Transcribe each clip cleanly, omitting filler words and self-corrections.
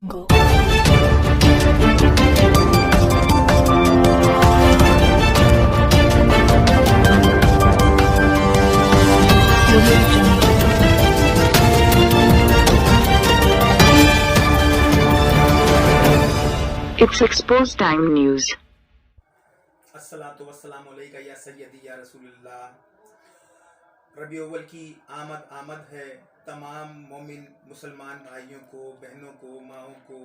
Go. It's exposed time news. अस्सलातु वस्सलामु अलैका या सय्यदी या रसूलल्लाह। रबी अव्वल की आमद है। तमाम मोमिन मुसलमान भाइयों को, बहनों को, माओं को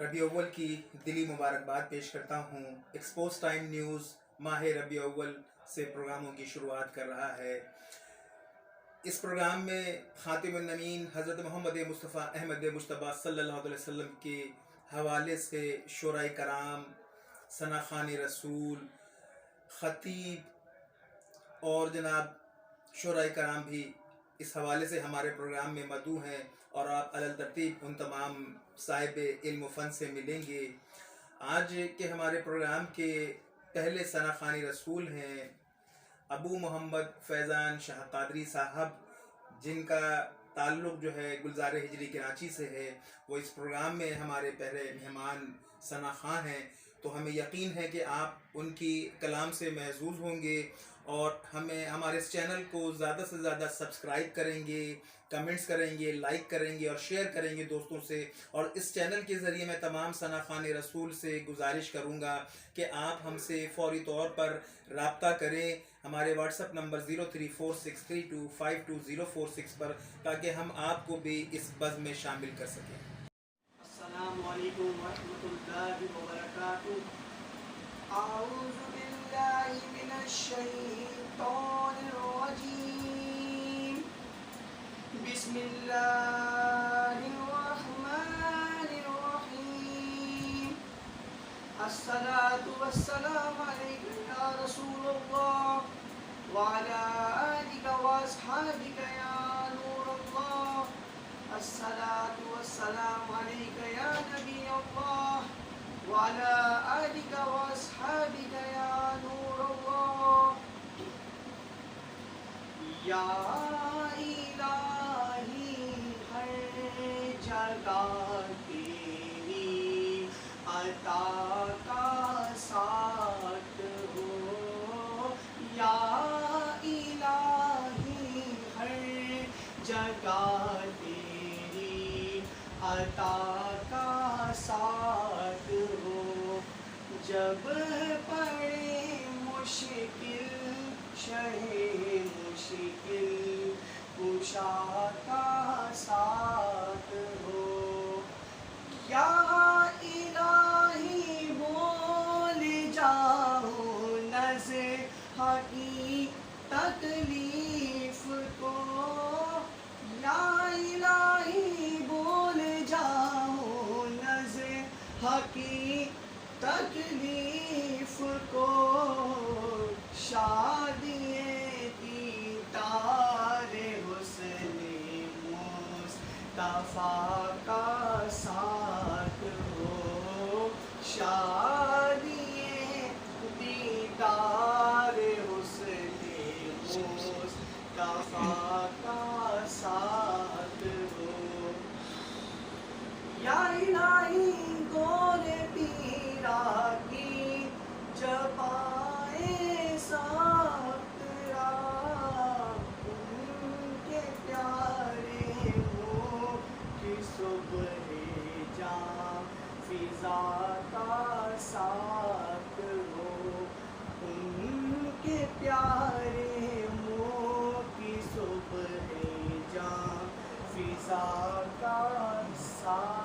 रबी अव्वल की दिली मुबारकबाद पेश करता हूँ। एक्सपोज टाइम न्यूज़ माह रबी अव्वल से प्रोग्रामों की शुरुआत कर रहा है। इस प्रोग्राम में खातिमुन नबीय्यीन हज़रत मोहम्मद मुस्तफ़ा अहमद मुज्तबा सल्लल्लाहु अलैहि वसल्लम के हवाले से शोराए कराम, सनाखानी रसूल, ख़तीब और जनाब शोराए कराम भी इस हवाले से हमारे प्रोग्राम में मदऊ हैं और आप अलल तरतीब उन तमाम साहिब इल्म फ़न से मिलेंगे। आज के हमारे प्रोग्राम के पहले सनाखानी रसूल हैं अबू मोहम्मद फैज़ान शाह कादरी साहब, जिनका ताल्लुक़ जो है गुलज़ार हिजरी कराची से है। वो इस प्रोग्राम में हमारे पहले मेहमान सना खां हैं, तो हमें यकीन है कि आप उनकी कलाम से महज़ूज़ होंगे और हमारे इस चैनल को ज़्यादा से ज़्यादा सब्सक्राइब करेंगे, कमेंट्स करेंगे, लाइक करेंगे और शेयर करेंगे दोस्तों से। और इस चैनल के ज़रिए मैं तमाम सना खान रसूल से गुजारिश करूँगा कि आप हमसे फ़ौरी तौर पर रब्ता करें हमारे व्हाट्सअप नंबर 034632520046 पर, ताकि हम आपको भी इस बज़ में शामिल कर सकें। अस्सलामु अलैकुम वरहमतुल्लाहि वबरकातुहू। अऊज़ु बिल्लाहि मिनश शैतानिर रजीम। बिस्मिल्लाहिर रहमानिर रहीम। अस्सलातु वस्सलामु अलैका या रसूलल्लाह व अला आलिका व अस्हाबिका या नूरल्लाह। अस्सलातु वस्सलामु अलैका या नबी अल्लाह व अला आलिका व अस्हाबिका या नूरल्लाह। या इलाही हर जगह तेरी अता का साथ हो। या इलाही हर जगह अता का साथ हो। जब पड़े मुश्किल शहे मुश्किल कुशा का साथ हो। या इलाही बोल जाओ नज़्ह की तकलीफ को। या इलाही बोल जाओ नज़्ह की तकलीफ को। शादिए दीदार हुस्ने मुस्तफ़ा का साथ हो। शादिए दीदार हुस्ने मुस्तफ़ा का साथ हो। या इलाही गोरे पीरा की जबाए सातरा, उनके प्यारे मुँह की सुबह जां फिजा का साथ हो। उनके प्यारे मुँह की सुबह जां फिजा का साथ